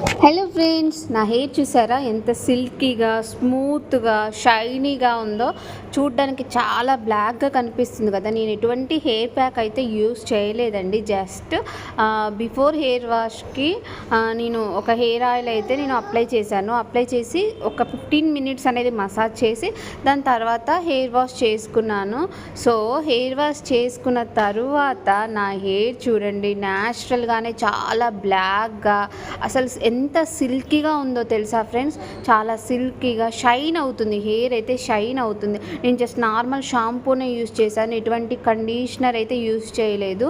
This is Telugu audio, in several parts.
హలో ఫ్రెండ్స్, నా హెయిర్ చూసారా ఎంత సిల్కీగా స్మూత్గా షైనీగా ఉందో. చూడ్డానికి చాలా బ్లాక్గా కనిపిస్తుంది కదా. నేను ఎటువంటి హెయిర్ ప్యాక్ అయితే యూస్ చేయలేదండి. జస్ట్ బిఫోర్ హెయిర్ వాష్కి నేను ఒక హెయిర్ ఆయిల్ అయితే నేను అప్లై చేశాను. అప్లై చేసి ఒక 15 మినిట్స్ అనేది మసాజ్ చేసి దాని తర్వాత హెయిర్ వాష్ చేసుకున్నాను. సో హెయిర్ వాష్ చేసుకున్న తరువాత నా హెయిర్ చూడండి న్యాచురల్గానే చాలా బ్లాక్గా, అసలు ఎంత సిల్కీగా ఉందో తెలుసా ఫ్రెండ్స్. చాలా సిల్కీగా షైన్ అవుతుంది, హెయిర్ అయితే షైన్ అవుతుంది. నేను జస్ట్ నార్మల్ షాంపూనే యూస్ చేశాను, ఎటువంటి కండిషనర్ అయితే యూస్ చేయలేదు.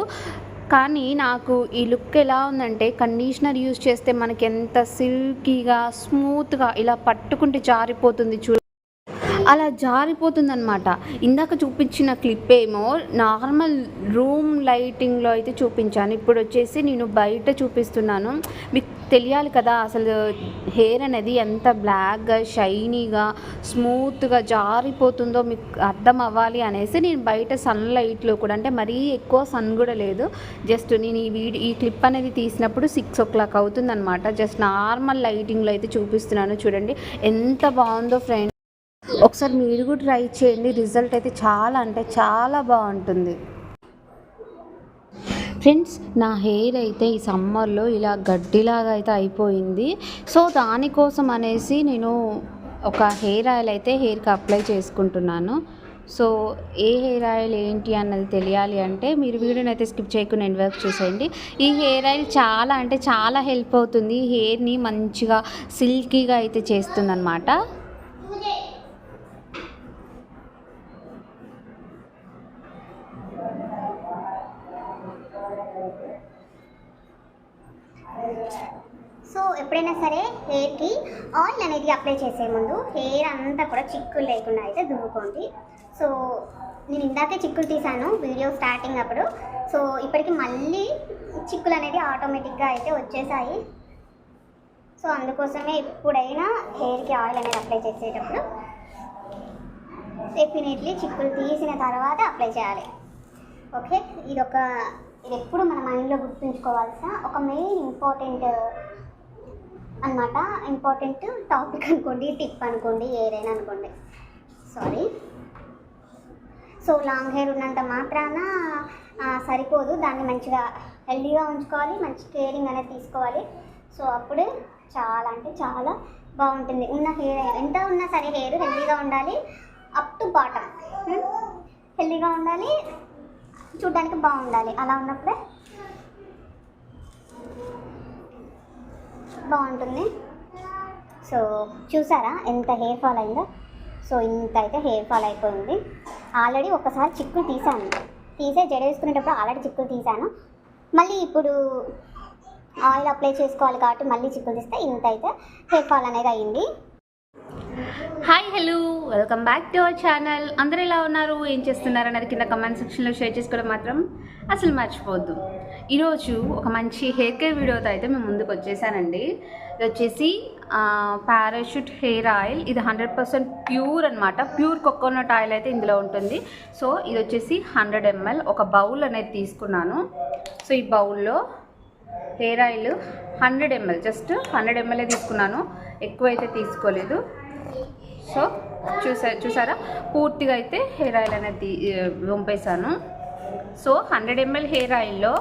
కానీ నాకు ఈ లుక్ ఎలా ఉందంటే, కండిషనర్ యూస్ చేస్తే మనకి ఎంత సిల్కీగా స్మూత్గా ఇలా పట్టుకుంటే జారిపోతుంది అలా జారిపోతుందనమాట. ఇందాక చూపించిన క్లిప్ ఏమో నార్మల్ రూమ్ లైటింగ్లో అయితే చూపించాను. ఇప్పుడు వచ్చేసి నేను బయట చూపిస్తున్నాను. మీకు తెలియాలి కదా అసలు హెయిర్ అనేది ఎంత బ్లాక్గా షైనీగా స్మూత్గా జారిపోతుందో మీకు అర్థం అవ్వాలి అనేసి నేను బయట సన్లైట్లో కూడా, అంటే మరీ ఎక్కువ సన్ కూడా లేదు, జస్ట్ నేను ఈ క్లిప్ అనేది తీసినప్పుడు 6 o'clock అవుతుందన్నమాట. జస్ట్ నార్మల్ లైటింగ్లో అయితే చూపిస్తున్నాను. చూడండి ఎంత బాగుందో ఫ్రెండ్స్. ఒకసారి మీరు కూడా ట్రై చేయండి, రిజల్ట్ అయితే చాలా అంటే చాలా బాగుంటుంది ఫ్రెండ్స్. నా హెయిర్ అయితే ఈ సమ్మర్లో ఇలా గడ్డిలాగా అయితే అయిపోయింది. సో దానికోసం అనేసి నేను ఒక హెయిర్ ఆయిల్ అయితే హెయిర్కి అప్లై చేసుకుంటున్నాను. సో ఏ హెయిర్ ఆయిల్ ఏంటి అన్నది తెలియాలి అంటే మీరు వీడియోని అయితే స్కిప్ చేయకుండా ఎండ్ వరకు చూసేయండి. ఈ హెయిర్ ఆయిల్ చాలా అంటే చాలా హెల్ప్ అవుతుంది, హెయిర్ని మంచిగా సిల్కీగా అయితే చేస్తుంది అన్నమాట. సో ఎప్పుడైనా సరే హెయిర్కి ఆయిల్ అనేది అప్లై చేసే ముందు హెయిర్ అంతా కూడా చిక్కులు లేకుండా అయితే దువ్వుకోండి. సో నేను ఇందాకే చిక్కులు తీసాను వీడియో స్టార్టింగ్ అప్పుడు. సో ఇప్పటికి మళ్ళీ చిక్కులు అనేది ఆటోమేటిక్గా అయితే వచ్చేసాయి. సో అందుకోసమే ఎప్పుడైనా హెయిర్కి ఆయిల్ అనేది అప్లై చేసేటప్పుడు డెఫినెట్లీ చిక్కులు తీసిన తర్వాత అప్లై చేయాలి. ఓకే, ఇది ఎప్పుడు మన మైండ్లో గుర్తుంచుకోవాల్సిన ఒక మెయిన్ ఇంపార్టెంట్ టాపిక్ అనుకోండి, టిప్ అనుకోండి, ఏదైనా అనుకోండి. సారీ. సో లాంగ్ హెయిర్ ఉన్నంత మాత్రాన సరిపోదు, దాన్ని మంచిగా హెల్దీగా ఉంచుకోవాలి, మంచి కేరింగ్ అనేది తీసుకోవాలి. సో అప్పుడే చాలా అంటే చాలా బాగుంటుంది. ఉన్న హెయిర్ ఎంత ఉన్నా సరే హెయిర్ హెల్దీగా ఉండాలి, అప్ టు బాటమ్ హెల్దీగా ఉండాలి, చూడ్డానికి బాగుండాలి. అలా ఉన్నప్పుడే బాగుంటుంది. సో చూసారా ఎంత హెయిర్ ఫాల్ అయిందో. సో ఇంత అయితే హెయిర్ ఫాల్ అయిపోయింది. ఆల్రెడీ ఒకసారి చిక్కులు తీసే జడ వేసుకునేటప్పుడు ఆల్రెడీ చిక్కులు తీసాను. మళ్ళీ ఇప్పుడు ఆయిల్ అప్లై చేసుకోవాలి కాబట్టి మళ్ళీ చిక్కులు తీస్తే ఇంత అయితే హెయిర్ ఫాల్ అనేది అయ్యింది. Hi, hello, welcome back to our channel. అందరూ ఎలా ఉన్నారు, ఏం చేస్తున్నారు అన్నది కింద కమెంట్ సెక్షన్లో షేర్ చేసుకోవడం మాత్రం అసలు మర్చిపోవద్దు. ఈరోజు ఒక మంచి హెయిర్ కేర్ వీడియోతో అయితే మేము ముందుకు వచ్చేసానండి. ఇది వచ్చేసి పారాషూట్ హెయిర్ ఆయిల్. ఇది 100% ప్యూర్ అనమాట. ప్యూర్ కోకోనట్ ఆయిల్ అయితే ఇందులో ఉంటుంది. సో ఇది వచ్చేసి 100 ml ఒక బౌల్ అనేది తీసుకున్నాను. సో ఈ బౌల్లో hair oil 100 ml, just 100 ml తీసుకున్నాను, ఎక్కువ అయితే తీసుకోలేదు. సో చూసారా పూర్తిగా అయితే హెయిర్ ఆయిల్ అనేది వంపేశాను. సో 100 ml హెయిర్ ఆయిల్లో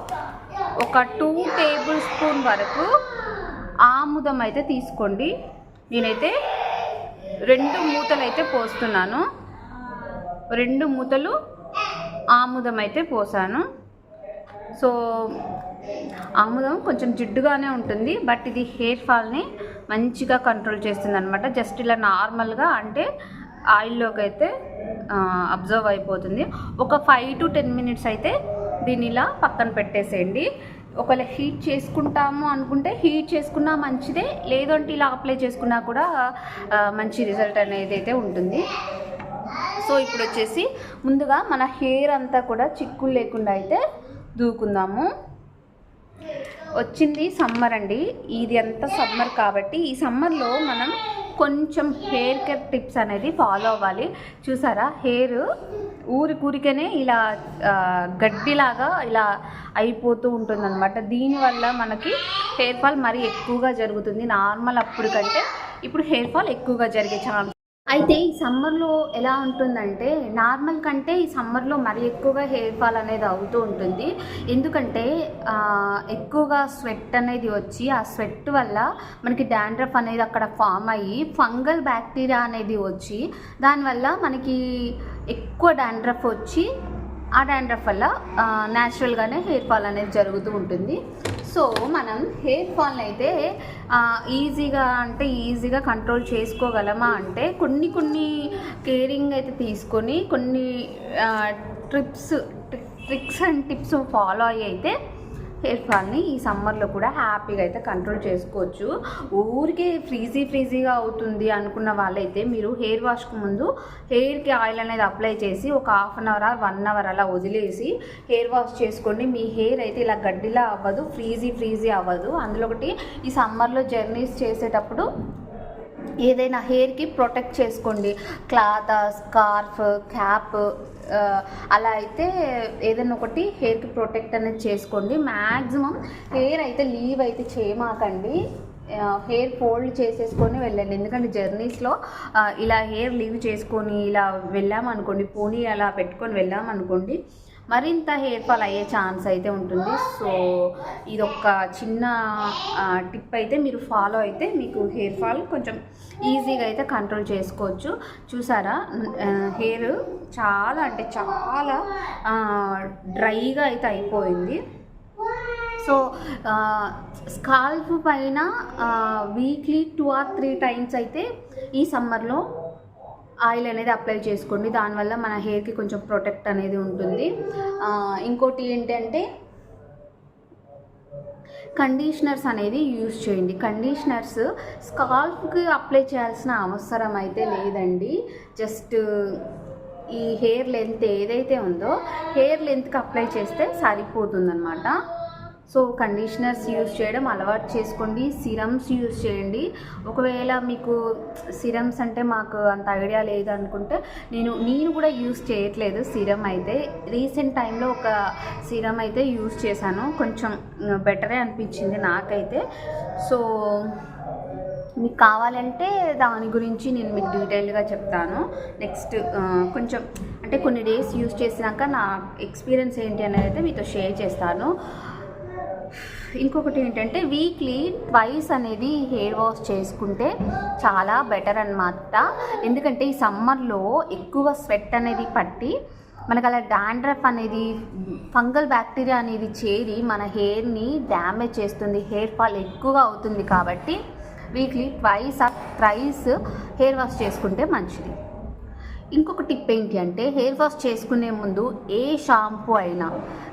ఒక 2 tablespoon వరకు ఆముదం అయితే తీసుకోండి. నేనైతే 2 మూతలు అయితే పోస్తున్నాను. 2 మూతలు ఆముదం అయితే పోసాను. సో ఆముదం కొంచెం జిడ్డుగానే ఉంటుంది, బట్ ఇది హెయిర్ ఫాల్ని మంచిగా కంట్రోల్ చేస్తుంది అనమాట. జస్ట్ ఇలా నార్మల్గా అంటే ఆయిల్లోకి అయితే అబ్జర్వ్ అయిపోతుంది. ఒక 5 to 10 minutes అయితే దీన్ని ఇలా పక్కన పెట్టేసేయండి. ఒకవేళ హీట్ చేసుకుంటాము అనుకుంటే హీట్ చేసుకున్నా మంచిదే, లేదంటే ఇలా అప్లై చేసుకున్నా కూడా మంచి రిజల్ట్ అనేది అయితే ఉంటుంది. సో ఇప్పుడు వచ్చేసి ముందుగా మన హెయిర్ అంతా కూడా చిక్కులు లేకుండా అయితే దూకుందాము. వచ్చింది సమ్మర్ అండి, ఇది అంతా సమ్మర్ కాబట్టి ఈ సమ్మర్లో మనం కొంచెం హెయిర్ కేర్ టిప్స్ అనేది ఫాలో అవ్వాలి. చూసారా హెయిర్ ఊరికనే ఇలా గడ్డిలాగా ఇలా అయిపోతూ ఉంటుందన్నమాట. దీనివల్ల మనకి హెయిర్ ఫాల్ మరీ ఎక్కువగా జరుగుతుంది. నార్మల్ అప్పుడు కంటే ఇప్పుడు హెయిర్ ఫాల్ ఎక్కువగా జరిగే ఛాన్స్. అయితే ఈ సమ్మర్లో ఎలా ఉంటుందంటే నార్మల్ కంటే ఈ సమ్మర్లో మరీ ఎక్కువగా హెయిర్ ఫాల్ అనేది అవుతూ ఉంటుంది. ఎందుకంటే ఎక్కువగా స్వెట్ అనేది వచ్చి ఆ స్వెట్ వల్ల మనకి డాండ్రఫ్ అనేది అక్కడ ఫామ్ అయ్యి ఫంగల్ బ్యాక్టీరియా అనేది వచ్చి దానివల్ల మనకి ఎక్కువ డాండ్రఫ్ వచ్చి ఆ డాండ్రఫ్ వల్ల న్యాచురల్గానే హెయిర్ ఫాల్ అనేది జరుగుతూ ఉంటుంది. సో మనం హెయిర్ ఫాల్ని అయితే ఈజీగా కంట్రోల్ చేసుకోగలమా అంటే కొన్ని కేరింగ్ అయితే తీసుకొని కొన్ని ట్రిక్స్ అండ్ టిప్స్ ఫాలో అయ్యి అయితే హెయిర్ ఫాల్ని ఈ సమ్మర్లో కూడా హ్యాపీగా అయితే కంట్రోల్ చేసుకోవచ్చు. ఊరికే ఫ్రీజీగా అవుతుంది అనుకున్న వాళ్ళైతే మీరు హెయిర్ వాష్కు ముందు హెయిర్కి ఆయిల్ అనేది అప్లై చేసి ఒక 1/2 అవర్ 1 అవర్ అలా వదిలేసి హెయిర్ వాష్ చేసుకోండి. మీ హెయిర్ అయితే ఇలా గడ్డిలా అవ్వదు, ఫ్రీజీ అవ్వదు. అందులో ఒకటి ఈ సమ్మర్లో జర్నీస్ చేసేటప్పుడు ఏదైనా హెయిర్కి ప్రొటెక్ట్ చేసుకోండి. క్లాత్, స్కార్ఫ్, క్యాప్ అలా అయితే ఏదైనా ఒకటి హెయిర్కి ప్రొటెక్ట్ అనేది చేసుకోండి. మ్యాక్సిమం హెయిర్ అయితే లీవ్ అయితే చేయమాకండి. హెయిర్ ఫోల్డ్ చేసేసుకొని వెళ్ళండి. ఎందుకంటే జర్నీస్లో ఇలా హెయిర్ లీవ్ చేసుకొని ఇలా వెళ్ళామనుకోండి, పోనీ అలా పెట్టుకొని వెళ్ళామనుకోండి, మరింత హెయిర్ ఫాల్ అయ్యే ఛాన్స్ అయితే ఉంటుంది. సో ఇదొక చిన్న టిప్ అయితే మీరు ఫాలో అయితే మీకు హెయిర్ ఫాల్ కొంచెం ఈజీగా అయితే కంట్రోల్ చేసుకోవచ్చు. చూసారా, హెయిర్ చాలా డ్రైగా అయితే అయిపోయింది. సో స్కాల్ఫ్ పైన వీక్లీ 2 or 3 times అయితే ఈ సమ్మర్లో ఆయిల్ అనేది అప్లై చేసుకోండి. దానివల్ల మన హెయిర్కి కొంచెం ప్రొటెక్ట్ అనేది ఉంటుంది. ఇంకోటి ఏంటంటే కండిషనర్స్ అనేది యూజ్ చేయండి. కండిషనర్స్ స్కాల్ఫ్కి అప్లై చేయాల్సిన అవసరం అయితే లేదండి. జస్ట్ ఈ హెయిర్ లెంత్ ఏదైతే ఉందో హెయిర్ లెంత్కి అప్లై చేస్తే సరిపోతుందన్నమాట. సో కండిషనర్స్ యూజ్ చేయడం అలవాటు చేసుకోండి. సిరమ్స్ యూజ్ చేయండి. ఒకవేళ మీకు సిరమ్స్ అంటే మాకు అంత ఐడియా లేదు అనుకుంటే నేను కూడా యూజ్ చేయట్లేదు సిరమ్ అయితే. రీసెంట్ టైంలో ఒక సిరమ్ అయితే యూజ్ చేశాను, కొంచెం బెటరే అనిపించింది నాకైతే. సో మీకు కావాలంటే దాని గురించి నేను మీకు డీటెయిల్గా చెప్తాను నెక్స్ట్. కొంచెం అంటే కొన్ని డేస్ యూజ్ చేసినాక నా ఎక్స్పీరియన్స్ ఏంటి అనేది అయితే మీతో షేర్ చేస్తాను. ఇంకొకటి ఏంటంటే వీక్లీ 2 అనేది హెయిర్ వాష్ చేసుకుంటే చాలా బెటర్ అన్నమాట. ఎందుకంటే ఈ సమ్మర్లో ఎక్కువ స్వెట్ అనేది పట్టి మనకు అలా డాండ్రఫ్ అనేది ఫంగల్ బ్యాక్టీరియా అనేది చేరి మన హెయిర్ని డ్యామేజ్ చేస్తుంది, హెయిర్ ఫాల్ ఎక్కువగా అవుతుంది. కాబట్టి వీక్లీ 2 or 3 హెయిర్ వాష్ చేసుకుంటే మంచిది. ఇంకొక టిప్ ఏంటి అంటే హెయిర్ వాష్ చేసుకునే ముందు ఏ షాంపూ అయినా,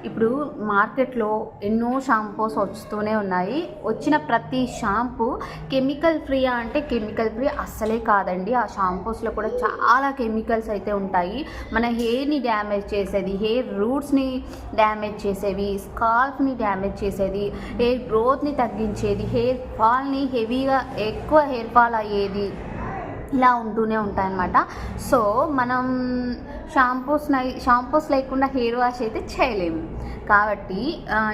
ఇప్పుడు మార్కెట్లో ఎన్నో షాంపూస్ వస్తూనే ఉన్నాయి. వచ్చిన ప్రతి షాంపూ కెమికల్ ఫ్రీయా అంటే కెమికల్ ఫ్రీ అస్సలే కాదండి. ఆ షాంపూస్లో కూడా చాలా కెమికల్స్ అయితే ఉంటాయి. మన హెయిర్ని డ్యామేజ్ చేసేది, హెయిర్ రూట్స్ని డ్యామేజ్ చేసేవి, స్కాల్ఫ్ని డ్యామేజ్ చేసేది, హెయిర్ గ్రోత్ని తగ్గించేది, హెయిర్ ఫాల్ని హెవీగా ఎక్కువ హెయిర్ ఫాల్ అయ్యేది, ఇలా ఉంటూనే ఉంటాయన్నమాట. సో మనం షాంపూస్ లేకుండా హెయిర్ వాష్ అయితే చేయలేము. కాబట్టి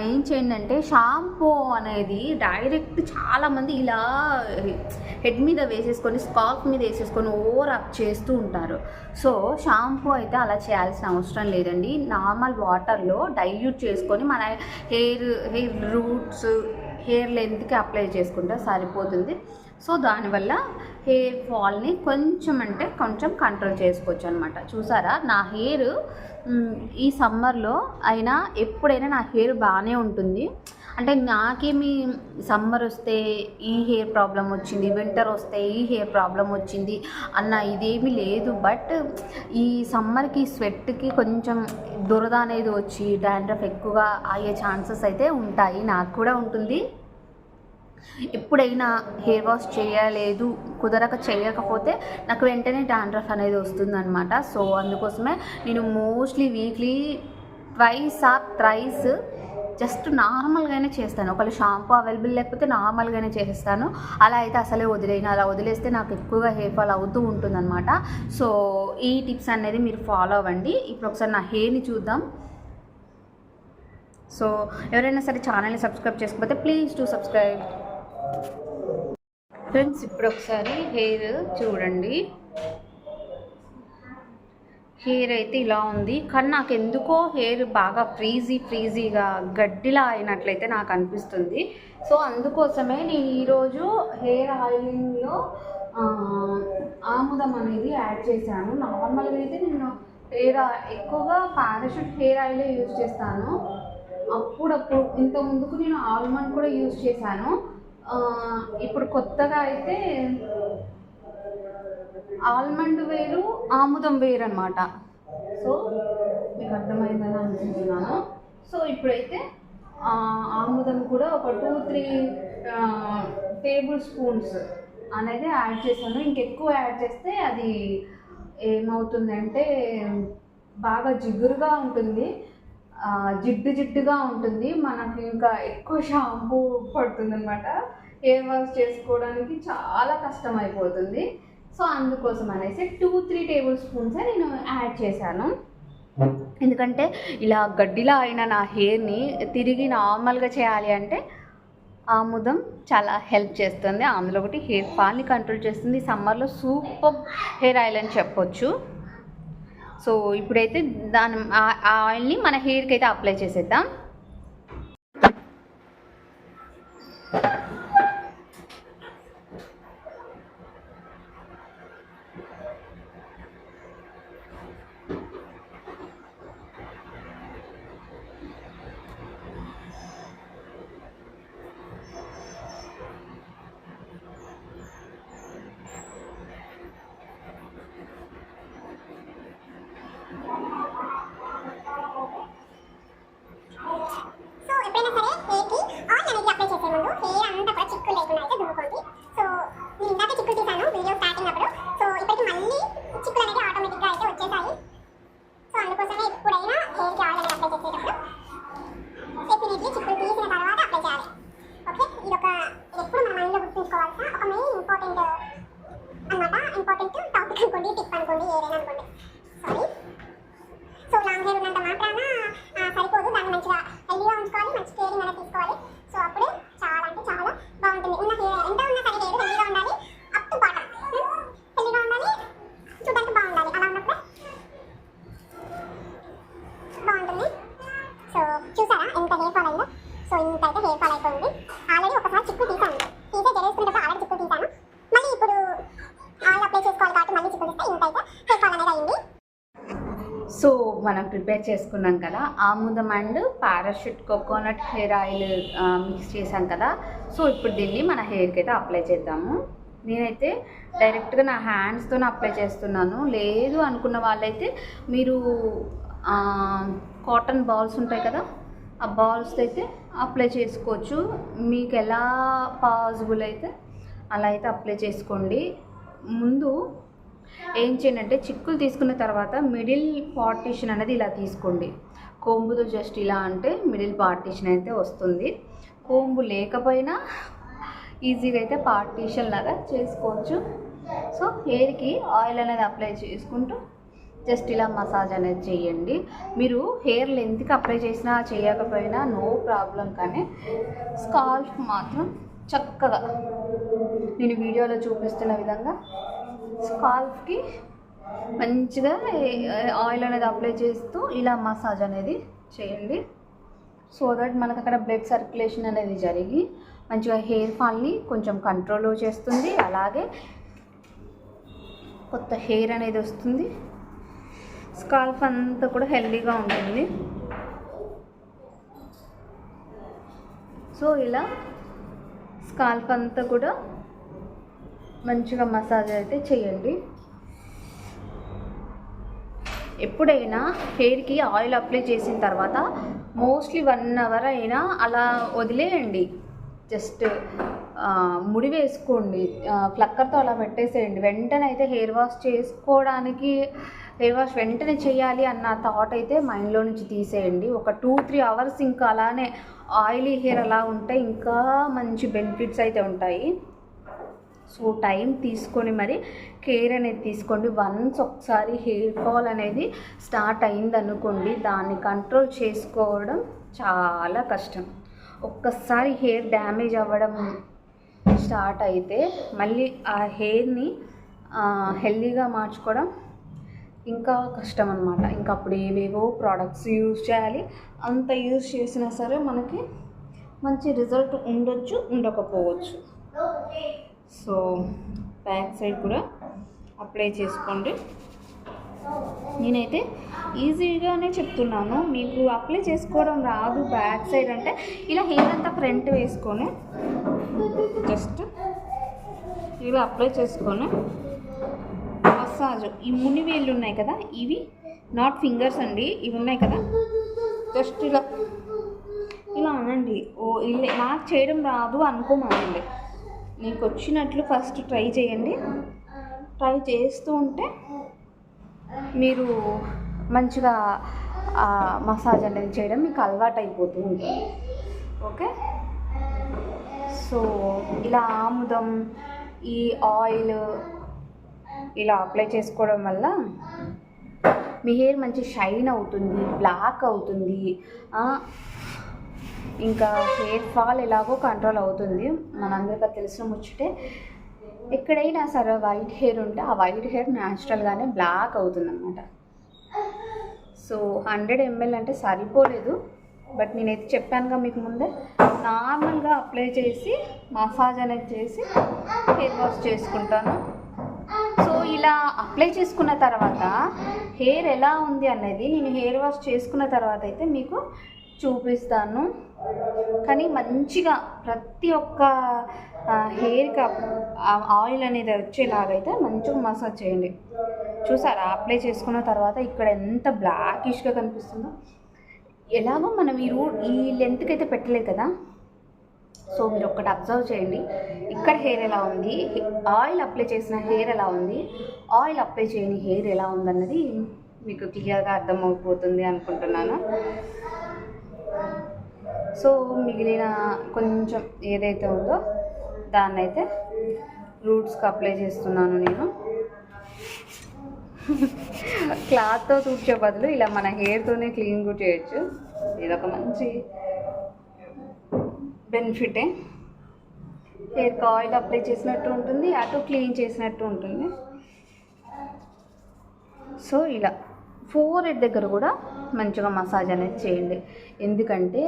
ఏం చేయండి అంటే షాంపూ అనేది డైరెక్ట్ చాలామంది ఇలా హెడ్ మీద వేసేసుకొని స్కాల్ఫ్ మీద వేసేసుకొని ఓవర్ అప్ చేస్తూ ఉంటారు. సో షాంపూ అయితే అలా చేయాల్సిన అవసరం లేదండి. నార్మల్ వాటర్లో డైల్యూట్ చేసుకొని మన హెయిర్ రూట్స్, హెయిర్ లెంత్కి అప్లై చేసుకుంటే సరిపోతుంది. సో దానివల్ల హెయిర్ ఫాల్ని కొంచెం కంట్రోల్ చేసుకోవచ్చు అనమాట. చూసారా, నా హెయిర్ ఈ సమ్మర్లో అయినా ఎప్పుడైనా నా హెయిర్ బాగానే ఉంటుంది. అంటే నాకేమి సమ్మర్ వస్తే ఈ హెయిర్ ప్రాబ్లం వచ్చింది, వింటర్ వస్తే ఈ హెయిర్ ప్రాబ్లం వచ్చింది అన్న ఇదేమీ లేదు. బట్ ఈ సమ్మర్కి స్వెట్కి కొంచెం దురద అనేది వచ్చి డాండ్రఫ్ ఎక్కువగా అయ్యే ఛాన్సెస్ అయితే ఉంటాయి. నాకు కూడా ఉంటుంది. ఎప్పుడైనా హెయిర్ వాష్ చేయలేదు, చేయకపోతే నాకు వెంటనే డాండ్రఫ్ అనేది వస్తుందన్నమాట. సో అందుకోసమే నేను మోస్ట్లీ వీక్లీ 2 or 3 జస్ట్ నార్మల్గానే చేస్తాను. ఒకవేళ షాంపూ అవైలబుల్ లేకపోతే నార్మల్గానే చేసేస్తాను. అలా అయితే అసలే వదిలేను. అలా వదిలేస్తే నాకు ఎక్కువగా హెయిర్ ఫాల్ అవుతూ ఉంటుందన్నమాట. సో ఈ టిప్స్ అనేది మీరు ఫాలో అవ్వండి. ఇప్పుడు ఒకసారి నా హెయిర్ని చూద్దాం. సో ఎవరైనా సరే ఛానల్ని సబ్స్క్రైబ్ చేసుకోకపోతే ప్లీజ్ టు సబ్స్క్రైబ్. ఫ్రెండ్స్, ఇప్పుడు ఒకసారి హెయిర్ చూడండి. హెయిర్ అయితే ఇలా ఉంది, కానీ నాకు ఎందుకో హెయిర్ బాగా ఫ్రీజీగా గడ్డిలా అయినట్లయితే నాకు అనిపిస్తుంది. సో అందుకోసమే నేను ఈరోజు హెయిర్ ఆయిలింగ్లో ఆముదం అనేది యాడ్ చేశాను. నార్మల్గా అయితే నేను ఎక్కువగా పారాషూట్ హెయిర్ ఆయిలే యూజ్ చేస్తాను. అప్పుడప్పుడు ఇంత ముందుకు నేను ఆల్మండ్ కూడా యూజ్ చేశాను. ఇప్పుడు కొత్తగా అయితే ఆల్మండ్ వేరు, ఆముదం వేరు అనమాట. సో మీకు అర్థమైందని అనుకుంటున్నాను. సో ఇప్పుడైతే ఆముదం కూడా ఒక 2-3 టేబుల్ స్పూన్స్ అనేది యాడ్ చేశాను. ఇంకెక్కువ యాడ్ చేస్తే అది ఏమవుతుందంటే బాగా జిగురుగా ఉంటుంది, జిడ్డుగా ఉంటుంది. మనకి ఇంకా ఎక్కువ షాంపూ పడుతుంది అనమాట. హెయిర్ వాష్ చేసుకోవడానికి చాలా కష్టం అయిపోతుంది. సో అందుకోసం అనేసి 2-3 టేబుల్ స్పూన్స్ నేను యాడ్ చేశాను. ఎందుకంటే ఇలా గడ్డిలా అయిన నా హెయిర్ని తిరిగి నార్మల్గా చేయాలి అంటే ఆముదం చాలా హెల్ప్ చేస్తుంది. అందులో ఒకటి హెయిర్ ఫాల్ని కంట్రోల్ చేస్తుంది. సమ్మర్లో సూపర్ హెయిర్ ఆయిల్ అని చెప్పొచ్చు. సో ఇప్పుడైతే ఆ ఆయిల్ని మన హెయిర్కి అయితే అప్లై చేసేద్దాం. సో మనం ప్రిపేర్ చేసుకున్నాం కదా, ఆముదం and parachute coconut hair oil mix చేసాం కదా. సో ఇప్పుడు దీన్ని మన హెయిర్కి అయితే అప్లై చేద్దాము. నేనైతే డైరెక్ట్గా నా హ్యాండ్స్తో అప్లై చేస్తున్నాను. లేదు అనుకున్న వాళ్ళైతే మీరు కాటన్ బాల్స్ ఉంటాయి కదా, ఆ బాల్స్ అయితే అప్లై చేసుకోవచ్చు. మీకు ఎలా పాసిబుల్ అయితే అలా అయితే అప్లై చేసుకోండి. ముందు ఏం చేయండి అంటే చిక్కులు తీసుకున్న తర్వాత మిడిల్ పార్టీషన్ అనేది ఇలా తీసుకోండి. కోంబుతో జస్ట్ ఇలా అంటే మిడిల్ పార్టీషన్ అయితే వస్తుంది. కోంబు లేకపోయినా ఈజీగా అయితే పార్టీషన్ లాగా చేసుకోవచ్చు. సో హెయిర్కి ఆయిల్ అనేది అప్లై చేసుకుంటూ జస్ట్ ఇలా మసాజ్ అనేది చేయండి. మీరు హెయిర్ లెంత్కి అప్లై చేసినా చేయకపోయినా నో ప్రాబ్లం, కానీ స్కాల్ఫ్ మాత్రం చక్కగా నేను వీడియోలో చూపిస్తున్న విధంగా స్కాల్ఫ్కి మంచిగా ఆయిల్ అనేది అప్లై చేస్తూ ఇలా మసాజ్ అనేది చేయండి. సో దట్ మనకు అక్కడ బ్లడ్ సర్క్యులేషన్ అనేది జరిగి మంచిగా హెయిర్ ఫాల్ని కొంచెం కంట్రోల్ చేస్తుంది. అలాగే కొత్త హెయిర్ అనేది వస్తుంది. స్కాల్ఫ్ అంతా కూడా హెల్దీగా ఉంటుంది. సో ఇలా స్కాల్ఫ్ అంతా కూడా మంచిగా మసాజ్ అయితే చేయండి. ఎప్పుడైనా హెయిర్కి ఆయిల్ అప్లై చేసిన తర్వాత మోస్ట్లీ 1 అవర్ అయినా అలా వదిలేయండి. జస్ట్ ముడి వేసుకోండి, ఫ్లక్కర్తో అలా పెట్టేసేయండి. వెంటనే అయితే హెయిర్ వాష్ చేసుకోవడానికి హెయిర్ వాష్ వెంటనే చేయాలి అన్న థాట్ అయితే మైండ్లో నుంచి తీసేయండి. ఒక 2-3 అవర్స్ ఇంకా అలానే ఆయిలీ హెయిర్ అలా ఉంటే ఇంకా మంచి బెనిఫిట్స్ అయితే ఉంటాయి. సో టైం తీసుకొని మరి కేర్ అనేది తీసుకోండి. వన్స్ ఒకసారి హెయిర్ ఫాల్ అనేది స్టార్ట్ అయిందనుకోండి, దాన్ని కంట్రోల్ చేసుకోవడం చాలా కష్టం. ఒక్కసారి హెయిర్ డ్యామేజ్ అవ్వడం స్టార్ట్ అయితే మళ్ళీ ఆ హెయిర్ని హెల్దీగా మార్చుకోవడం ఇంకా కష్టం అన్నమాట. ఇంకా అప్పుడు ఏవేవో ప్రోడక్ట్స్ యూజ్ చేయాలి. అంత యూజ్ చేసినా సరే మనకి మంచి రిజల్ట్ ఉండొచ్చు, ఉండకపోవచ్చు. సో బ్యాక్ సైడ్ కూడా అప్లై చేసుకోండి. నేనైతే ఈజీగానే చెప్తున్నాను, మీకు అప్లై చేసుకోవడం రాదు బ్యాక్ సైడ్ అంటే ఇలా హెయిర్ అంతా ఫ్రంట్ వేసుకొని జస్ట్ ఇలా అప్లై చేసుకొని మసాజ్, ఈ ముని వేళ్ళు ఉన్నాయి కదా, ఇవి నాట్ ఫింగర్స్ అండి, ఇవి ఉన్నాయి కదా, జస్ట్ ఇలా ఇలా అనండి. నాకు చేయడం రాదు అనుకోమండి, నీకు వచ్చినట్లు ఫస్ట్ ట్రై చేయండి. ట్రై చేస్తూ ఉంటే మీరు మంచిగా మసాజ్ అనేది చేయడం మీకు అలవాటు అయిపోతూ ఉంటుంది. ఓకే, సో ఇలా ఆముదం, ఈ ఆయిల్ ఇలా అప్లై చేసుకోవడం వల్ల మీ హెయిర్ మంచి షైన్ అవుతుంది, బ్లాక్ అవుతుంది. ఇంకా హెయిర్ ఫాల్ ఎలాగో కంట్రోల్ అవుతుంది. మనందరికీ తెలిసిన ముచ్చటే, ఎక్కడైనా సరే వైట్ హెయిర్ ఉంటే ఆ వైట్ హెయిర్ న్యాచురల్గానే బ్లాక్ అవుతుంది అన్నమాట. సో 100 ml అంటే సరిపోలేదు, బట్ నేనైతే చెప్పానుగా మీకు ముందే, నార్మల్గా అప్లై చేసి మసాజ్ అనేది చేసి హెయిర్ వాష్ చేసుకుంటాను. సో ఇలా అప్లై చేసుకున్న తర్వాత హెయిర్ ఎలా ఉంది అనేది నేను హెయిర్ వాష్ చేసుకున్న తర్వాత అయితే మీకు చూపిస్తాను. కానీ మంచిగా ప్రతి ఒక్క హెయిర్కి ఆయిల్ అనేది వచ్చేలాగైతే మంచిగా మసాజ్ చేయండి. చూసారా, అప్లై చేసుకున్న తర్వాత ఇక్కడ ఎంత బ్లాకిష్గా కనిపిస్తుందో. ఎలాగో మనం ఈ లెంత్కి అయితే పెట్టలేదు కదా, సో మీరు ఒక్కటి అబ్జర్వ్ చేయండి, ఇక్కడ హెయిర్ ఎలా ఉంది, ఆయిల్ అప్లై చేసిన హెయిర్ ఎలా ఉంది, ఆయిల్ అప్లై చేయని హెయిర్ ఎలా ఉందన్నది మీకు క్లియర్గా అర్థమైపోతుంది అనుకుంటున్నాను. సో మిగిలిన కొంచెం ఏదైతే ఉందో దాన్ని అయితే రూట్స్కి అప్లై చేస్తున్నాను నేను. క్లాత్తో తూడ్చే బదులు ఇలా మన హెయిర్తోనే క్లీన్ కూడా చేయొచ్చు. ఇదొక మంచి బెనిఫిటే. హెయిర్కి ఆయిల్ అప్లై చేసినట్టు ఉంటుంది, అటు క్లీన్ చేసినట్టు ఉంటుంది. సో ఇలా ఫోర్హెడ్ దగ్గర కూడా మంచిగా మసాజ్ అనేది చేయండి. ఎందుకంటే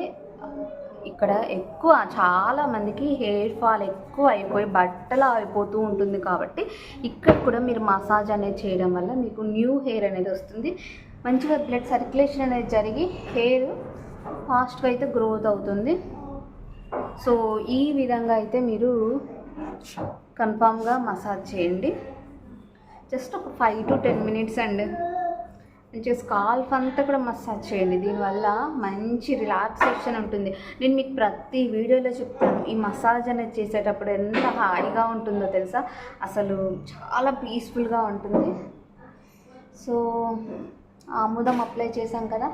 ఇక్కడ ఎక్కువ చాలామందికి హెయిర్ ఫాల్ ఎక్కువ అయిపోయి బట్టలు అయిపోతూ ఉంటుంది, కాబట్టి ఇక్కడ కూడా మీరు మసాజ్ అనేది చేయడం వల్ల మీకు న్యూ హెయిర్ అనేది వస్తుంది. మంచిగా బ్లడ్ సర్క్యులేషన్ అనేది జరిగి హెయిర్ ఫాస్ట్గా అయితే గ్రోత్ అవుతుంది. సో ఈ విధంగా అయితే మీరు కన్ఫామ్గా మసాజ్ చేయండి. జస్ట్ ఒక 5 to 10 minutes అండి. మంచిగా స్కాల్ఫ్ అంతా కూడా మసాజ్ చేయండి. దీనివల్ల మంచి రిలాక్సేషన్ ఉంటుంది. నేను మీకు ప్రతి వీడియోలో చెప్తాను, ఈ మసాజ్ అనేది చేసేటప్పుడు ఎంత హాయిగా ఉంటుందో తెలుసా, అసలు చాలా పీస్ఫుల్గా ఉంటుంది. సో ఆముదం అప్లై చేసాం కదా,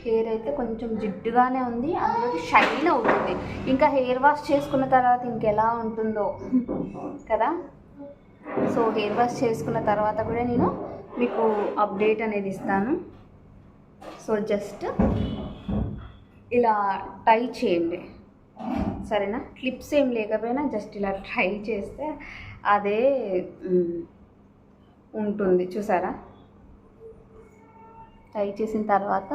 హెయిర్ అయితే కొంచెం జిడ్డుగానే ఉంది, అందులో షైన్ అవుతుంది. ఇంకా హెయిర్ వాష్ చేసుకున్న తర్వాత ఇంకెలా ఉంటుందో కదా. సో హెయిర్ వాష్ చేసుకున్న తర్వాత కూడా నేను మీకు అప్డేట్ అనేది ఇస్తాను. సో జస్ట్ ఇలా ట్రై చేయండి, సరేనా. క్లిప్స్ ఏం లేకపోయినా జస్ట్ ఇలా ట్రై చేస్తే అదే ఉంటుంది. చూసారా, ట్రై చేసిన తర్వాత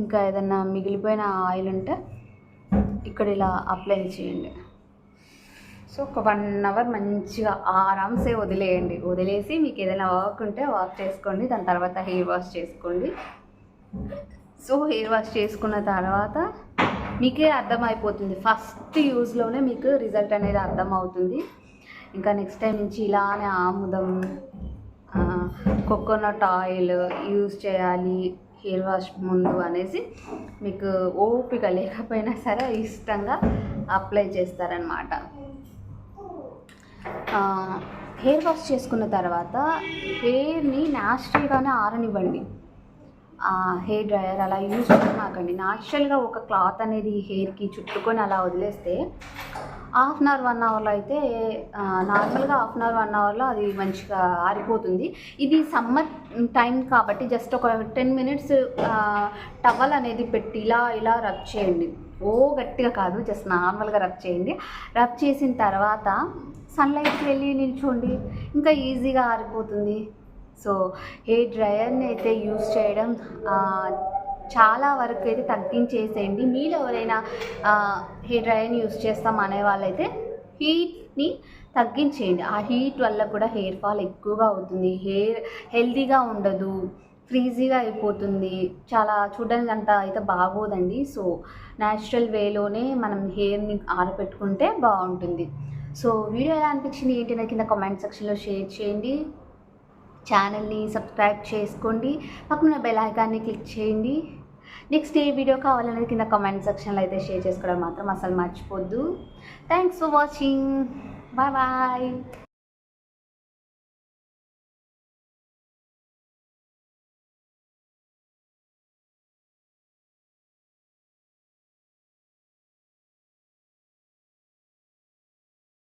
ఇంకా ఏదైనా మిగిలిపోయిన ఆయిల్ ఉంటే ఇక్కడ ఇలా అప్లై చేయండి. సో ఒక 1 hour మంచిగా ఆరామ్సే వదిలేసి మీకు ఏదైనా వర్క్ ఉంటే వర్క్ చేసుకోండి. దాని తర్వాత హెయిర్ వాష్ చేసుకోండి. సో హెయిర్ వాష్ చేసుకున్న తర్వాత మీకే అర్థమైపోతుంది, ఫస్ట్ యూజ్లోనే మీకు రిజల్ట్ అనేది అర్థమవుతుంది. ఇంకా నెక్స్ట్ టైం నుంచి ఇలానే ఆముదం, కోకోనట్ ఆయిల్ యూజ్ చేయాలి హెయిర్ వాష్ ముందు అనేసి మీకు ఓపిక లేకపోయినా సరే ఇష్టంగా అప్లై చేస్తారనమాట. హెయిర్ వాష్ చేసుకున్న తర్వాత హెయిర్ని న్యాచురల్గానే ఆరనివ్వండి. హెయిర్ డ్రయర్ అలా యూజ్ చేయమాకండి. న్యాచురల్గా ఒక క్లాత్ అనేది హెయిర్కి చుట్టుకొని అలా వదిలేస్తే హాఫ్ అన్ అవర్ 1 అవర్లో అయితే నార్మల్గా హాఫ్ అన్ అవర్ 1 అవర్లో అది మంచిగా ఆరిపోతుంది. ఇది సమ్మర్ టైం కాబట్టి జస్ట్ ఒక 10 మినిట్స్ టవల్ అనేది పెట్టి ఇలా రబ్ చేయండి. గట్టిగా కాదు, జస్ట్ నార్మల్గా రబ్ చేయండి. రబ్ చేసిన తర్వాత సన్లైట్కి వెళ్ళి నిల్చోండి, ఇంకా ఈజీగా ఆరిపోతుంది. సో హెయిర్ డ్రయర్ని అయితే యూస్ చేయడం చాలా వరకు అయితే తగ్గించేసేయండి. మీలో ఎవరైనా హెయిర్ డ్రయర్ని యూస్ చేస్తాం అనే వాళ్ళైతే హీట్ని తగ్గించేయండి. ఆ హీట్ వల్ల కూడా హెయిర్ ఫాల్ ఎక్కువగా అవుతుంది, హెయిర్ హెల్తీగా ఉండదు, ఫ్రీజీగా అయిపోతుంది, చాలా చూడడానికి అంత అయితే బాగోదండి. సో న్యాచురల్ వేలోనే మనం హెయిర్ని ఆరబెట్టుకుంటే బాగుంటుంది. సో వీడియో ఎలా అనిపించింది ఏంటి నాకు కింద కామెంట్ సెక్షన్లో షేర్ చేయండి. ఛానల్ని సబ్స్క్రైబ్ చేసుకోండి, పక్కన బెల్ ఐకాన్ని క్లిక్ చేయండి. నెక్స్ట్ ఏ వీడియో కావాలనేది కింద కామెంట్ సెక్షన్లో అయితే షేర్ చేసుకోవడం మాత్రం అసలు మర్చిపోద్దు. Thanks for watching. Bye bye.